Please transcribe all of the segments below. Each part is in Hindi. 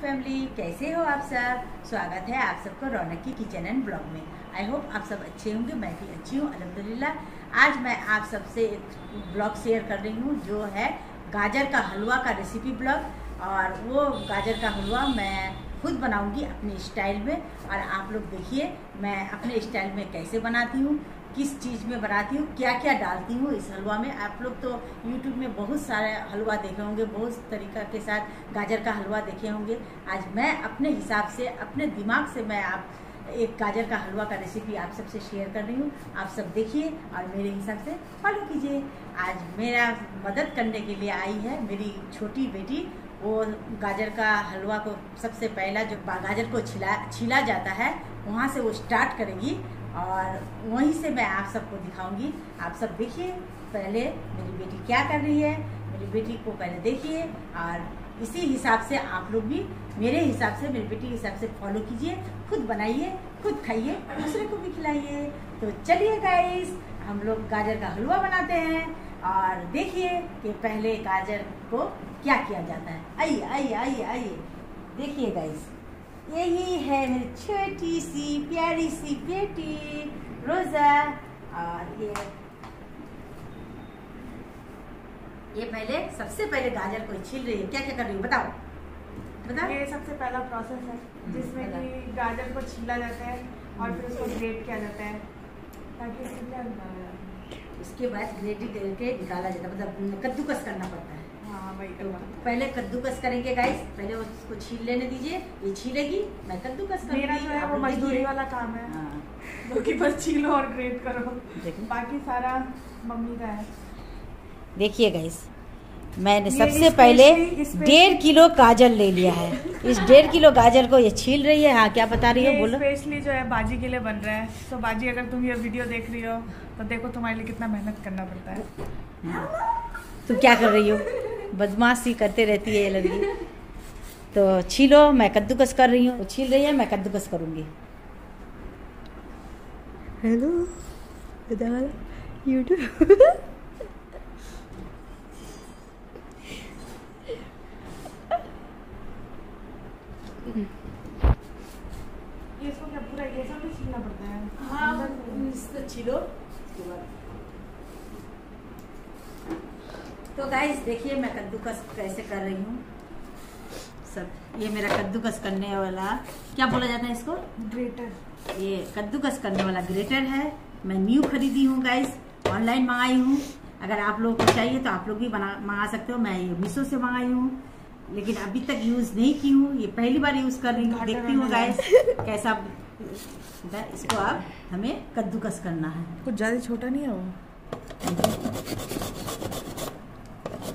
फैमिली, कैसे हो आप सब। स्वागत है आप सबको रौनक की किचन एंड ब्लॉग में। आई होप आप सब अच्छे होंगे, मैं भी अच्छी हूँ अल्हम्दुलिल्लाह। आज मैं आप सबसे एक ब्लॉग शेयर कर रही हूँ जो है गाजर का हलवा का रेसिपी ब्लॉग। और वो गाजर का हलवा मैं खुद बनाऊंगी अपने स्टाइल में, और आप लोग देखिए मैं अपने स्टाइल में कैसे बनाती हूँ, किस चीज़ में बनाती हूँ, क्या क्या डालती हूँ इस हलवा में। आप लोग तो YouTube में बहुत सारे हलवा देखे होंगे, बहुत तरीक़ा के साथ गाजर का हलवा देखे होंगे। आज मैं अपने हिसाब से, अपने दिमाग से मैं आप एक गाजर का हलवा का रेसिपी आप सबसे शेयर कर रही हूँ। आप सब देखिए और मेरे हिसाब से फॉलो कीजिए। आज मेरा मदद करने के लिए आई है मेरी छोटी बेटी। वो गाजर का हलवा को सबसे पहला जो गाजर को छीला जाता है वहाँ से वो स्टार्ट करेगी, और वहीं से मैं आप सबको दिखाऊंगी। आप सब देखिए पहले मेरी बेटी क्या कर रही है, मेरी बेटी को पहले देखिए, और इसी हिसाब से आप लोग भी मेरे हिसाब से, मेरी बेटी के हिसाब से फॉलो कीजिए। खुद बनाइए, खुद खाइए, दूसरे को भी खिलाइए। तो चलिए गाइस, हम लोग गाजर का हलवा बनाते हैं और देखिए कि पहले गाजर को क्या किया जाता है। आइए आइए आइए आइए, देखिए गाइस, यही है मेरी छोटी सी प्यारी सी बेटी रोजा। और ये पहले सबसे पहले गाजर को छील रही है। क्या क्या कर रही है बताओ बताओ। ये सबसे पहला प्रोसेस है जिसमें कि गाजर को छीला जाता है और फिर उसको ग्रेट किया जाता है ताकि इसको क्या निकाला जाए। उसके बाद ग्रेट करके निकाला जाता है, मतलब कद्दूकस करना पड़ता है। हाँ वही तो पहले कद्दूकस करेंगे गाइस, पहले उसको छील लेने दीजिए। ये छीलेगी, मैं कद्दूकस करूंगी। मेरा जो है वो मजदूरी वाला काम है, जो कि बस छीलो और ग्रेट करो, बाकी सारा मम्मी का है। देखिए गाइस, मैंने सबसे पहले 1.5 किलो गाजर ले लिया है। इस 1.5 किलो गाजर को ये छील रही है। हाँ क्या बता रही हो, बोलो। स्पेशली जो है बाजी के लिए बन रहा है। तो बाजी, अगर तुम ये वीडियो देख रही हो तो देखो तुम्हारे लिए कितना मेहनत करना पड़ता है। तुम क्या कर रही हो, बदमाशी करते रहती है ये लड़की। तो छीलो, मैं कद्दूकस कर रही हूँ। तो छील रही है, मैं कद्दूकस करूँगी। Hello YouTube. इसको क्या पूरा ये सब भी छीलना पड़ता है? हाँ, इसको छीलो। तो गाइस देखिए मैं कद्दूकस कैसे कर रही हूँ सब। ये मेरा कद्दूकस करने वाला, क्या बोला जाता है इसको, ग्रेटर। ये कद्दूकस करने वाला ग्रेटर है। मैं न्यू खरीदी हूँ गाइस, ऑनलाइन मंगाई हूँ। अगर आप लोगों को चाहिए तो आप लोग भी मंगा सकते हो। मैं ये मीशो से मंगाई हूँ, लेकिन अभी तक यूज नहीं की हूँ। ये पहली बार यूज कर रही हूँ, देखती हूँ गाइस कैसा। इसको अब हमें कद्दूकस करना है। कुछ ज्यादा छोटा नहीं है वो,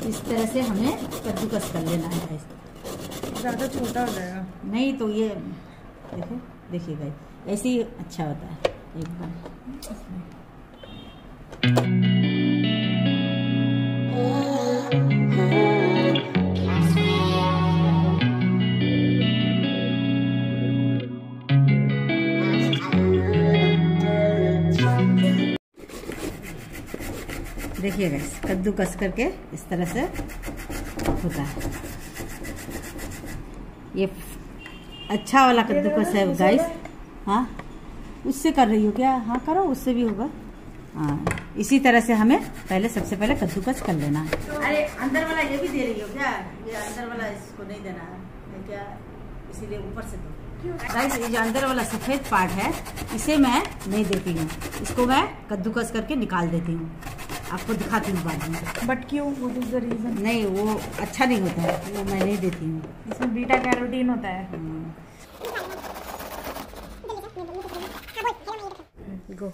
इस तरह से हमें कद्दूकस कर लेना है गाइस। ज्यादा छोटा हो जाएगा नहीं तो ये देखो, देखिए गाइस, ऐसे ही अच्छा होता है एकदम। देखिए गाइस, कद्दूकस करके इस तरह से होता है। ये अच्छा वाला कद्दूकस है गाइस। हाँ, उससे कर रही हो क्या? हाँ करो, उससे भी होगा। हाँ, इसी तरह से हमें पहले सबसे पहले कद्दूकस कर लेना है। अरे अंदर वाला ये भी दे रही हो क्या? ये अंदर वाला इसको नहीं देना है क्या, इसीलिए ऊपर से दो गाइस। ये जो अंदर वाला सफेद पार्ट है इसे मैं नहीं देती हूँ, इसको मैं कद्दूकस करके निकाल देती हूँ। आपको दिखाती हूँ बाद में। बट क्यों? What is the reason? नहीं, वो अच्छा नहीं होता है, वो मैं नहीं देती हूँ। इसमें बीटा कैरोटीन होता है। गो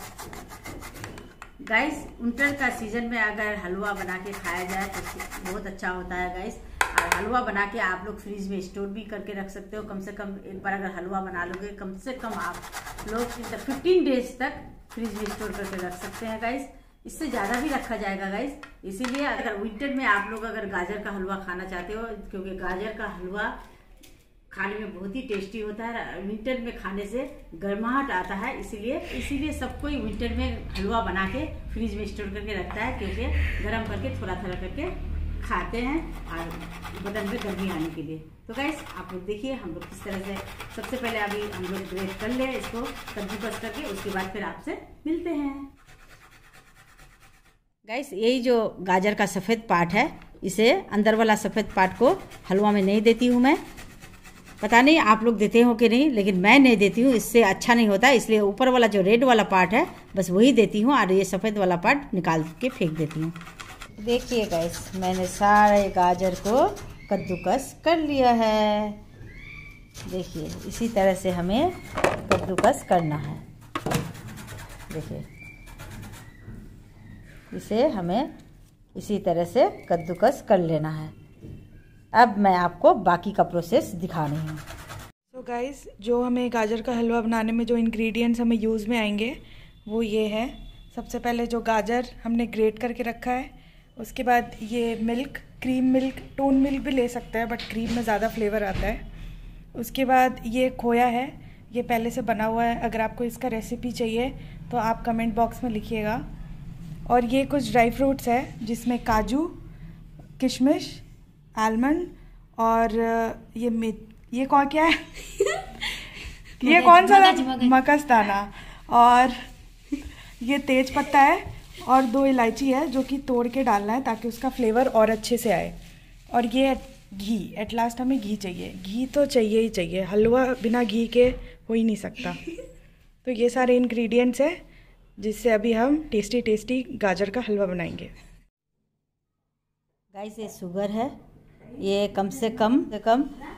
गाइस, विंटर का सीजन में अगर हलवा बना के खाया जाए तो बहुत अच्छा होता है गाइस। और हलवा बना के आप लोग फ्रिज में स्टोर भी करके रख सकते हो। कम से कम एक बार अगर हलवा बना लोगे, कम से कम आप लोग 15 डेज तक फ्रिज में स्टोर करके रख सकते हैं गाइस। इससे ज़्यादा भी रखा जाएगा गाइस। इसीलिए अगर विंटर में आप लोग अगर गाजर का हलवा खाना चाहते हो, क्योंकि गाजर का हलवा खाने में बहुत ही टेस्टी होता है। विंटर में खाने से गर्माहट आता है, इसीलिए सब कोई विंटर में हलवा बना के फ्रिज में स्टोर करके रखता है, क्योंकि गर्म करके थोड़ा थोड़ा करके खाते हैं और बदन में गर्मी आने के लिए। तो गाइस आप लोग देखिए हम लोग किस तरह से, सबसे पहले अभी हम लोग ग्रेट कर ले इसको कद्दूकस करके, उसके बाद फिर आपसे मिलते हैं। गाइस यही जो गाजर का सफ़ेद पार्ट है, इसे अंदर वाला सफ़ेद पार्ट को हलवा में नहीं देती हूँ मैं। पता नहीं आप लोग देते हो कि नहीं, लेकिन मैं नहीं देती हूँ, इससे अच्छा नहीं होता। इसलिए ऊपर वाला जो रेड वाला पार्ट है बस वही देती हूँ और ये सफ़ेद वाला पार्ट निकाल के फेंक देती हूँ। देखिए गाइस मैंने सारे गाजर को कद्दूकस कर लिया है। देखिए इसी तरह से हमें कद्दूकस करना है। देखिए इसे हमें इसी तरह से कद्दूकस कर लेना है। अब मैं आपको बाकी का प्रोसेस दिखा रही हूँ। तो गाइस जो हमें गाजर का हलवा बनाने में जो इंग्रेडिएंट्स हमें यूज़ में आएंगे वो ये है। सबसे पहले जो गाजर हमने ग्रेट करके रखा है, उसके बाद ये milk, cream milk, tone milk भी ले सकते हैं बट क्रीम में ज़्यादा फ्लेवर आता है। उसके बाद ये खोया है, ये पहले से बना हुआ है। अगर आपको इसका रेसिपी चाहिए तो आप कमेंट बॉक्स में लिखिएगा। और ये कुछ ड्राई फ्रूट्स है जिसमें काजू, किशमिश, आलमंड और ये कौन क्या है ये कौन सा मगजदाना, और ये तेज पत्ता है और 2 इलायची है जो कि तोड़ के डालना है ताकि उसका फ्लेवर और अच्छे से आए। और ये घी, एट लास्ट हमें घी चाहिए। घी तो चाहिए ही चाहिए, हलवा बिना घी के हो ही नहीं सकता। तो ये सारे इंग्रेडिएंट्स हैं जिससे अभी हम टेस्टी टेस्टी गाजर का हलवा बनाएंगे। गाइस ये शुगर है, ये कम से कम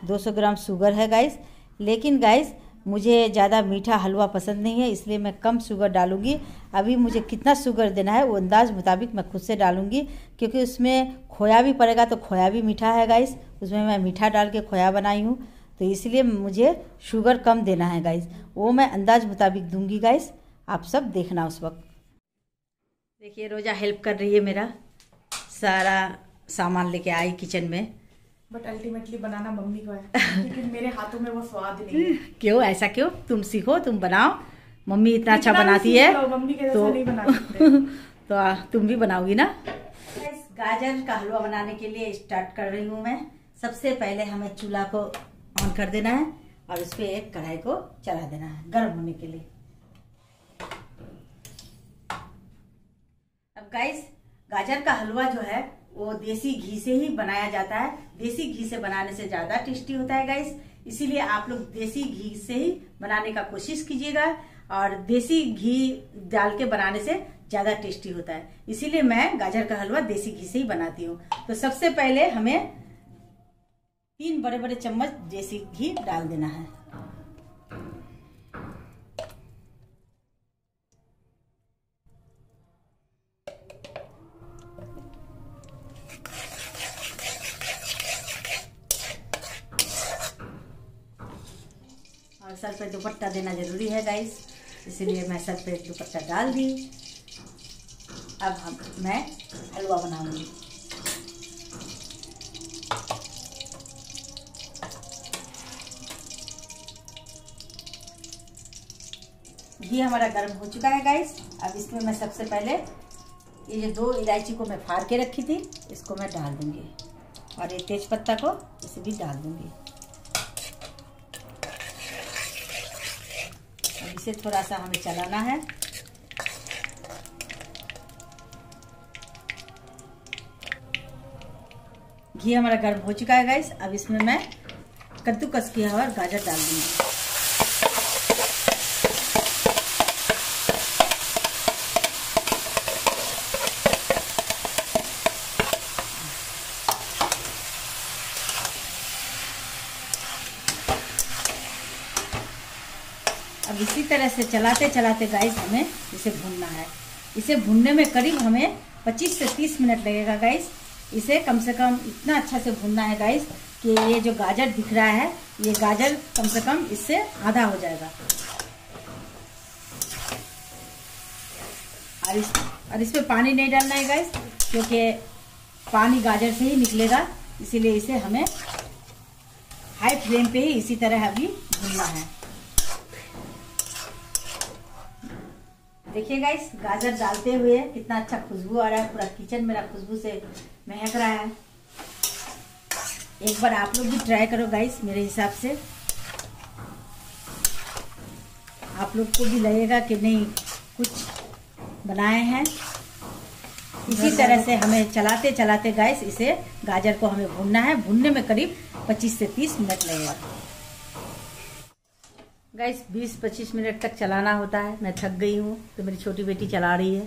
200 ग्राम शुगर है गाइस। लेकिन गाइस मुझे ज़्यादा मीठा हलवा पसंद नहीं है, इसलिए मैं कम शुगर डालूंगी। अभी मुझे कितना शुगर देना है वो अंदाज मुताबिक मैं खुद से डालूंगी, क्योंकि उसमें खोया भी पड़ेगा तो खोया भी मीठा है गाइस। उसमें मैं मीठा डाल के खोया बनाई हूँ, तो इसलिए मुझे शुगर कम देना है गाइस। वो मैं अंदाज मुताबिक दूंगी गाइस, आप सब देखना उस वक्त। देखिए रोजा हेल्प कर रही है, मेरा सारा सामान लेके आई किचन में। बट अल्टीमेटली बनाना मम्मी को है, लेकिन मेरे हाथों में वो स्वाद नहीं है। क्यों ऐसा क्यों? तुम सीखो, तुम बनाओ। मम्मी इतना अच्छा बनाती है मम्मी के जैसा नहीं बना सकते। तो तुम भी बनाओगी ना। गाजर का हलवा बनाने के लिए स्टार्ट कर रही हूँ मैं। सबसे पहले हमें चूल्हा को ऑन कर देना है और उस पर एक कढ़ाई को चला देना है गर्म होने के लिए। अब गाइस गाजर का हलवा जो है वो देसी घी से ही बनाया जाता है। देसी घी से बनाने से ज्यादा टेस्टी होता है गाइस, इसीलिए आप लोग देसी घी से ही बनाने का कोशिश कीजिएगा। और देसी घी डाल के बनाने से ज्यादा टेस्टी होता है, इसीलिए मैं गाजर का हलवा देसी घी से ही बनाती हूँ। तो सबसे पहले हमें 3 बड़े बड़े चम्मच देसी घी डाल देना है। और सर पे दुपट्टा देना जरूरी है गाइस, इसलिए मैं सर पे दुपट्टा डाल दी। अब मैं हलवा बनाऊंगी। घी हमारा गर्म हो चुका है गाइस। अब इसमें मैं सबसे पहले ये जो 2 इलायची को मैं फाड़ के रखी थी इसको मैं डाल दूंगी, और ये तेज पत्ता को इसे भी डाल दूंगी। अब इसे थोड़ा सा हमें चलाना है। घी हमारा गर्म हो चुका है गाइस। अब इसमें मैं कद्दूकस किया हुआ गाजर डाल दूंगी। अब इसी तरह से चलाते चलाते गाइस हमें इसे भूनना है। इसे भूनने में करीब हमें 25 से 30 मिनट लगेगा गाइस। इसे कम से कम इतना अच्छा से भूनना है गाइस कि ये जो गाजर दिख रहा है ये गाजर कम से कम इससे आधा हो जाएगा। और इसमें पानी नहीं डालना है गाइस, क्योंकि पानी गाजर से ही निकलेगा, इसीलिए इसे हमें हाई फ्लेम पे ही इसी तरह अभी भूनना है। देखिए गाइस गाजर डालते हुए कितना अच्छा खुशबू आ रहा है, पूरा किचन मेरा खुशबू से महक रहा है। एक बार आप लोग भी ट्राई करो गाइस। मेरे हिसाब से आप लोग को भी लगेगा कि नहीं कुछ बनाए हैं। इसी तरह से हमें चलाते चलाते गाइस इसे गाजर को हमें भूनना है। भूनने में करीब 25 से 30 मिनट लगेगा गाइस। 20-25 मिनट तक चलाना होता है। मैं थक गई हूँ तो मेरी छोटी बेटी चला रही है।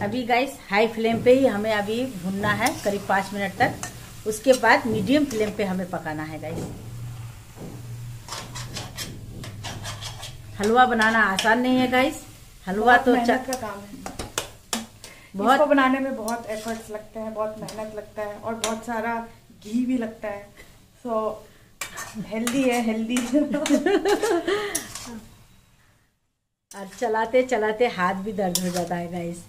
अभी गाइस हाई फ्लेम पे ही हमें अभी भूनना है करीब 5 मिनट तक। उसके बाद मीडियम फ्लेम पे हमें पकाना है गाइस। हलवा बनाना आसान नहीं है गाइस। हलवा तो मेहनत का काम है। बहुत इसको बनाने में बहुत एफर्ट्स लगते हैं, बहुत मेहनत लगता है और बहुत सारा घी भी लगता है। सो हेल्दी है, हेल्दी। और चलाते चलाते हाथ भी दर्द हो जाता है गाइस।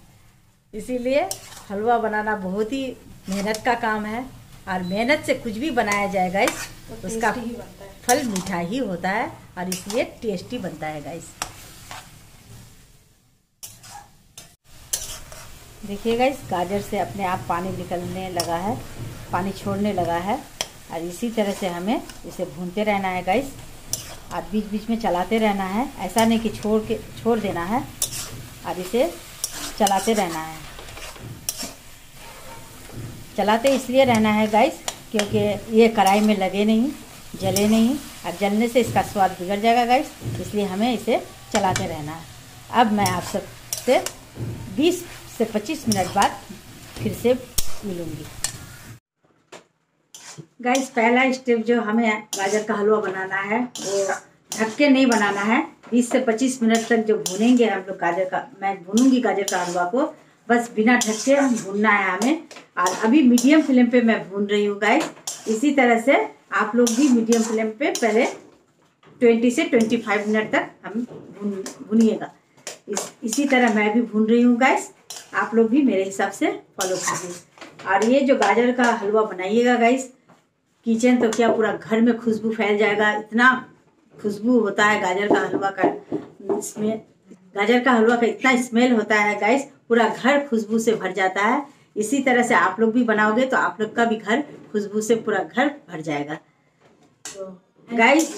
इसीलिए हलवा बनाना बहुत ही मेहनत का काम है। और मेहनत से कुछ भी बनाया जाए गाइस तो उसका फल मीठा ही होता है और इसलिए टेस्टी बनता है गाइस। देखिए गाइस गाजर से अपने आप पानी निकलने लगा है, पानी छोड़ने लगा है। और इसी तरह से हमें इसे भूनते रहना है गाइस। और बीच बीच में चलाते रहना है। ऐसा नहीं कि छोड़ देना है और इसे चलाते रहना है। चलाते इसलिए रहना है गाइस क्योंकि ये कढ़ाई में लगे नहीं, जले नहीं। और जलने से इसका स्वाद बिगड़ जाएगा गाइस। इसलिए हमें इसे चलाते रहना है। अब मैं आप सबसे 20 से 25 मिनट बाद फिर से मिलूंगी गाइस। पहला स्टेप जो हमें गाजर का हलवा बनाना है वो ढक के नहीं बनाना है। 20 से 25 मिनट तक जो भूनेंगे हम लोग मैं भूनूंगी गाजर का हलवा को, बस बिना ढक के भूनना है हमें। और अभी मीडियम फ्लेम पे मैं भून रही हूँ गाइस। इसी तरह से आप लोग भी मीडियम फ्लेम पे पहले 20 से 25 मिनट तक हम भूनिएगा। इसी तरह मैं भी भून रही हूँ गाइस। आप लोग भी मेरे हिसाब से फॉलो कीजिए। और ये जो गाजर का हलवा बनाइएगा गाइस, किचन तो क्या पूरा घर में खुशबू फैल जाएगा। इतना खुशबू होता है गाजर का हलवा का, इसमें गाजर का हलवा का इतना स्मेल होता है गाइस, पूरा घर खुशबू से भर जाता है। इसी तरह से आप लोग भी बनाओगे तो आप लोग का भी घर खुशबू से पूरा घर भर जाएगा। तो गाइस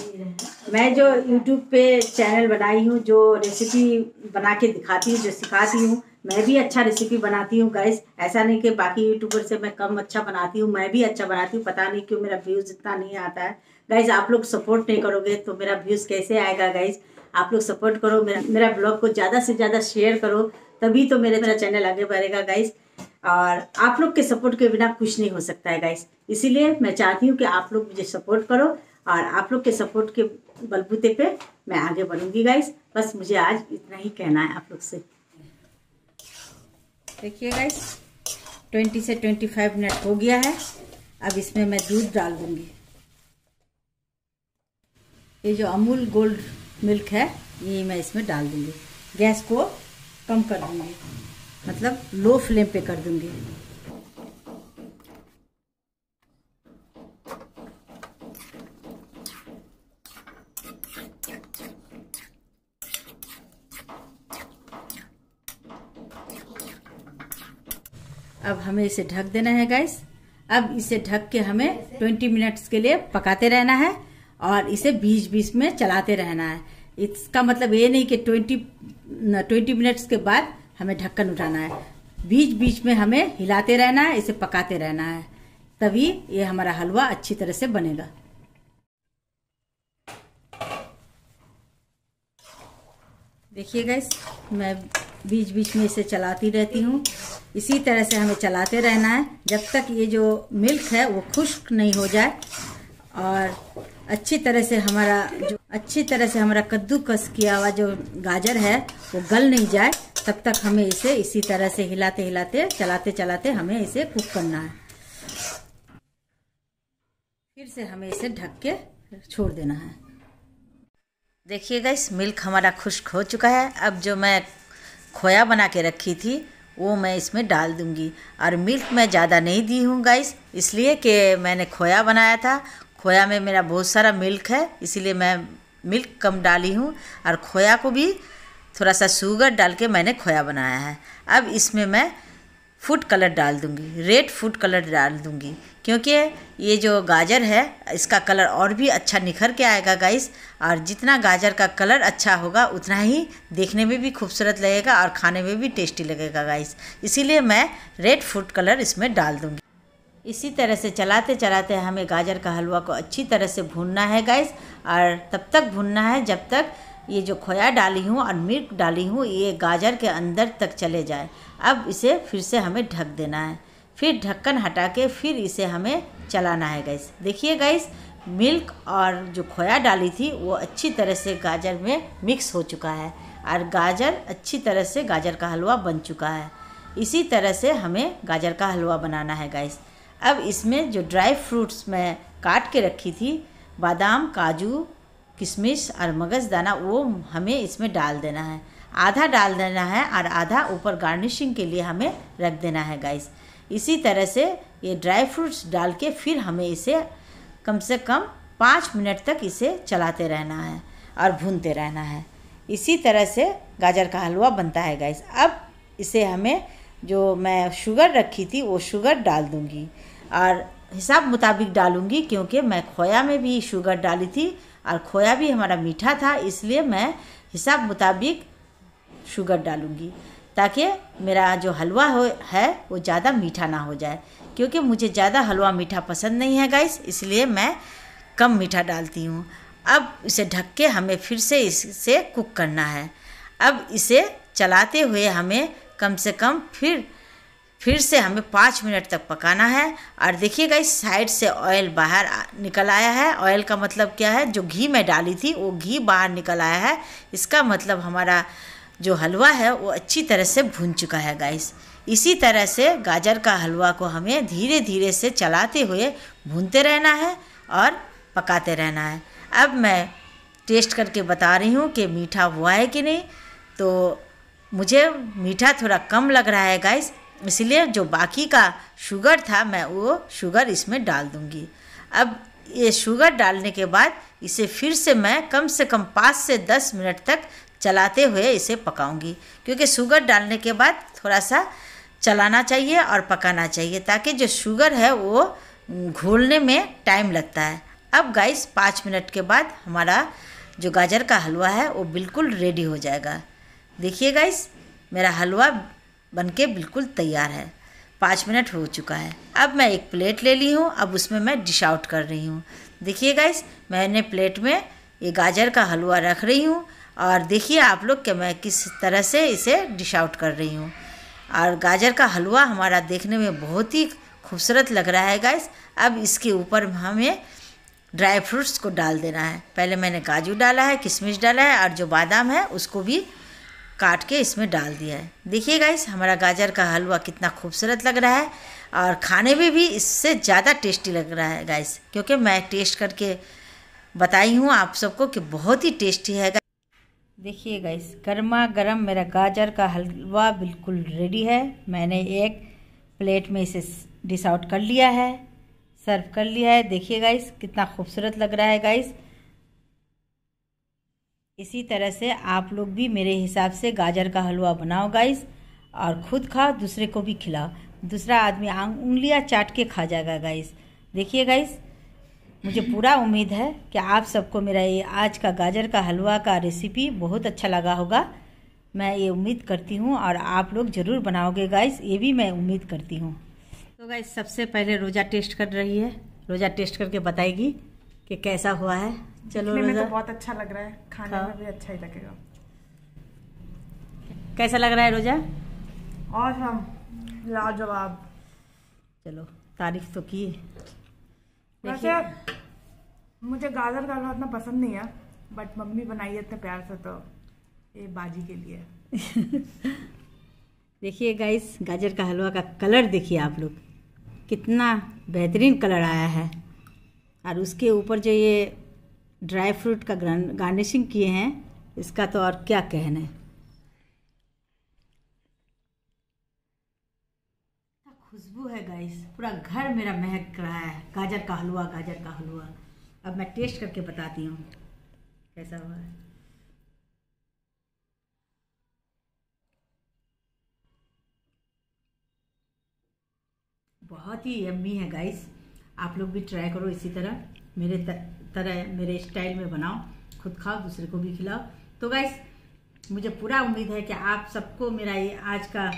मैं जो YouTube पे चैनल बनाई हूँ, जो रेसिपी बना के दिखाती हूँ, जो सिखाती हूँ, मैं भी अच्छा रेसिपी बनाती हूँ गाइस। ऐसा नहीं कि बाकी यूट्यूबर से मैं कम अच्छा बनाती हूँ, मैं भी अच्छा बनाती हूँ। पता नहीं क्यों मेरा व्यूज़ इतना नहीं आता है गाइस। आप लोग सपोर्ट नहीं करोगे तो मेरा व्यूज़ कैसे आएगा गाइस। आप लोग सपोर्ट करो, मेरा ब्लॉग को ज़्यादा से ज़्यादा शेयर करो, तभी तो मेरा चैनल आगे बढ़ेगा गाइस। और आप लोग के सपोर्ट के बिना कुछ नहीं हो सकता है गाइस। इसीलिए मैं चाहती हूँ कि आप लोग मुझे सपोर्ट करो और आप लोग के सपोर्ट के बलबूते पे मैं आगे बढ़ूंगी गाइस। बस मुझे आज इतना ही कहना है आप लोग से। देखिए गाइस 20 से 25 मिनट हो गया है। अब इसमें मैं दूध डाल दूंगी। ये जो अमूल गोल्ड मिल्क है ये मैं इसमें डाल दूंगी। गैस को कम कर दूंगी, मतलब लो फ्लेम पे कर दूंगी। अब हमें इसे ढक देना है गाइस। अब इसे ढक के हमें 20 मिनट्स के लिए पकाते रहना है और इसे बीच बीच में चलाते रहना है। इसका मतलब ये नहीं कि 20 मिनट्स के बाद हमें ढक्कन उठाना है। बीच बीच में हमें हिलाते रहना है, इसे पकाते रहना है, तभी ये हमारा हलवा अच्छी तरह से बनेगा। देखिए गाइस मैं बीच बीच में इसे चलाती रहती हूँ। इसी तरह से हमें चलाते रहना है जब तक ये जो मिल्क है वो खुश्क नहीं हो जाए और अच्छी तरह से हमारा कद्दूकस किया हुआ जो गाजर है वो गल नहीं जाए, तब तक हमें इसे इसी तरह से हिलाते हिलाते चलाते चलाते हमें इसे कुक करना है। फिर से हमें इसे ढक के छोड़ देना है। देखिए गाइस मिल्क हमारा खुश्क हो चुका है। अब जो मैं खोया बना के रखी थी वो मैं इसमें डाल दूंगी। और मिल्क मैं ज़्यादा नहीं दी हूँ गाइस, इसलिए कि मैंने खोया बनाया था। खोया में मेरा बहुत सारा मिल्क है, इसीलिए मैं मिल्क कम डाली हूँ। और खोया को भी थोड़ा सा शुगर डाल के मैंने खोया बनाया है। अब इसमें मैं फूड कलर डाल दूँगी, रेड फूड कलर डाल दूँगी, क्योंकि ये जो गाजर है इसका कलर और भी अच्छा निखर के आएगा गाइस। और जितना गाजर का कलर अच्छा होगा उतना ही देखने में भी खूबसूरत लगेगा और खाने में भी टेस्टी लगेगा गाइस। इसीलिए मैं रेड फूड कलर इसमें डाल दूँगी। इसी तरह से चलाते चलाते हमें गाजर का हलवा को अच्छी तरह से भूनना है गाइस, और तब तक भूनना है जब तक ये जो खोया डाली हूँ और मिल्क डाली हूँ ये गाजर के अंदर तक चले जाए। अब इसे फिर से हमें ढक देना है, फिर ढक्कन हटा के फिर इसे हमें चलाना है गाइस। देखिए गाइस, मिल्क और जो खोया डाली थी वो अच्छी तरह से गाजर में मिक्स हो चुका है और गाजर अच्छी तरह से गाजर का हलवा बन चुका है। इसी तरह से हमें गाजर का हलवा बनाना है गाइस। अब इसमें जो ड्राई फ्रूट्स मैं काट के रखी थी, बादाम, काजू, किशमिश और मगजदाना, वो हमें इसमें डाल देना है। आधा डाल देना है और आधा ऊपर गार्निशिंग के लिए हमें रख देना है गाइस। इसी तरह से ये ड्राई फ्रूट्स डाल के फिर हमें इसे कम से कम 5 मिनट तक इसे चलाते रहना है और भूनते रहना है। इसी तरह से गाजर का हलवा बनता है गाइस। अब इसे हमें जो मैं शुगर रखी थी वो शुगर डाल दूँगी और हिसाब मुताबिक डालूँगी, क्योंकि मैं खोया में भी शुगर डाली थी और खोया भी हमारा मीठा था, इसलिए मैं हिसाब मुताबिक शुगर डालूँगी ताकि मेरा जो हलवा है वो ज़्यादा मीठा ना हो जाए। क्योंकि मुझे ज़्यादा हलवा मीठा पसंद नहीं है गाइस, इसलिए मैं कम मीठा डालती हूँ। अब इसे ढक के हमें फिर से इसे कुक करना है। अब इसे चलाते हुए हमें कम से कम फिर से हमें 5 मिनट तक पकाना है। और देखिए गाइस, साइड से ऑयल बाहर निकल आया है। ऑयल का मतलब क्या है, जो घी मैं डाली थी वो घी बाहर निकल आया है। इसका मतलब हमारा जो हलवा है वो अच्छी तरह से भून चुका है गाइस। इसी तरह से गाजर का हलवा को हमें धीरे धीरे से चलाते हुए भूनते रहना है और पकाते रहना है। अब मैं टेस्ट करके बता रही हूँ कि मीठा हुआ है कि नहीं। तो मुझे मीठा थोड़ा कम लग रहा है गाइस, इसलिए जो बाकी का शुगर था मैं वो शुगर इसमें डाल दूँगी। अब ये शुगर डालने के बाद इसे फिर से मैं कम से कम 5 से 10 मिनट तक चलाते हुए इसे पकाऊंगी, क्योंकि शुगर डालने के बाद थोड़ा सा चलाना चाहिए और पकाना चाहिए ताकि जो शुगर है वो घोलने में टाइम लगता है। अब गाइस 5 मिनट के बाद हमारा जो गाजर का हलवा है वो बिल्कुल रेडी हो जाएगा। देखिए गाइस, मेरा हलवा बनके बिल्कुल तैयार है। 5 मिनट हो चुका है। अब मैं एक प्लेट ले ली हूँ, अब उसमें मैं डिश आउट कर रही हूँ। देखिए गाइस, मैंने प्लेट में ये गाजर का हलवा रख रही हूँ और देखिए आप लोग कि मैं किस तरह से इसे डिश आउट कर रही हूँ। और गाजर का हलवा हमारा देखने में बहुत ही खूबसूरत लग रहा है गाइस। अब इसके ऊपर हमें ड्राई फ्रूट्स को डाल देना है। पहले मैंने काजू डाला है, किशमिश डाला है और जो बादाम है उसको भी काट के इसमें डाल दिया है। देखिए गाइस, हमारा गाजर का हलवा कितना खूबसूरत लग रहा है और खाने में भी इससे ज़्यादा टेस्टी लग रहा है गाइस, क्योंकि मैं टेस्ट करके बताई हूँ आप सबको कि बहुत ही टेस्टी है। देखिए गाइस, गर्मा गर्म मेरा गाजर का हलवा बिल्कुल रेडी है। मैंने एक प्लेट में इसे डिश आउट कर लिया है, सर्व कर लिया है। देखिए गाइस, कितना खूबसूरत लग रहा है गाइस। इसी तरह से आप लोग भी मेरे हिसाब से गाजर का हलवा बनाओ गाइस, और ख़ुद खाओ, दूसरे को भी खिलाओ। दूसरा आदमी उंगलियां चाट के खा जाएगा गाइस। देखिए गाइस, मुझे पूरा उम्मीद है कि आप सबको मेरा ये आज का गाजर का हलवा का रेसिपी बहुत अच्छा लगा होगा। मैं ये उम्मीद करती हूँ और आप लोग ज़रूर बनाओगे गाइस, ये भी मैं उम्मीद करती हूँ। तो गाइस, सबसे पहले रोज़ा टेस्ट कर रही है। रोज़ा टेस्ट करके बताएगी कि कैसा हुआ है। चलो रोज़ा, तो बहुत अच्छा लग रहा है, खाने में भी अच्छा ही लगेगा। कैसा लग रहा है रोज़ा? ऑसम, लाजवाब। चलो, तारीफ तो की। वैसे मुझे गाजर का हलवा इतना पसंद नहीं है, बट मम्मी बनाई है इतने प्यार से तो ये बाजी के लिए। देखिए गाइस, गाजर का हलवा का कलर देखिए आप लोग, कितना बेहतरीन कलर आया है। और उसके ऊपर जो ये ड्राई फ्रूट का गार्निशिंग किए हैं, इसका तो और क्या कहना है। खुशबू है गाइस, पूरा घर मेरा महक रहा है। गाजर का हलवा, गाजर का हलवा। अब मैं टेस्ट करके बताती हूँ कैसा हुआ है। बहुत ही यम्मी है गाइस। आप लोग भी ट्राई करो, इसी तरह मेरे तरह मेरे स्टाइल में बनाओ, खुद खाओ, दूसरे को भी खिलाओ। तो गाइस मुझे पूरा उम्मीद है कि आप सबको मेरा ये आज का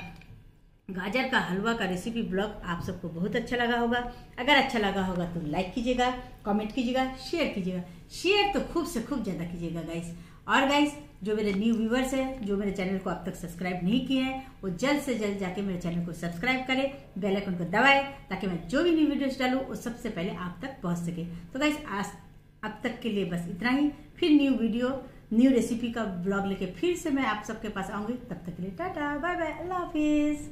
गाजर का हलवा का रेसिपी ब्लॉग आप सबको बहुत अच्छा लगा होगा। अगर अच्छा लगा होगा तो लाइक कीजिएगा, कमेंट कीजिएगा, शेयर कीजिएगा। शेयर तो खूब से खूब ज़्यादा कीजिएगा गाइस। और गाइस जो मेरे न्यू व्यूवर्स हैं, जो मेरे चैनल को अब तक सब्सक्राइब नहीं किए हैं, वो जल्द से जल्द जाके मेरे चैनल को सब्सक्राइब करें, बेल आइकन को दबाएं, ताकि मैं जो भी न्यू वीडियोस डालूं वो सबसे पहले आप तक पहुंच सके। तो गाइस आज अब तक के लिए बस इतना ही। फिर न्यू वीडियो, न्यू रेसिपी का ब्लॉग लेके फिर से मैं आप सबके पास आऊंगी। तब तक के लिए टाटा, बाय बाय, अल्लाह हाफिज।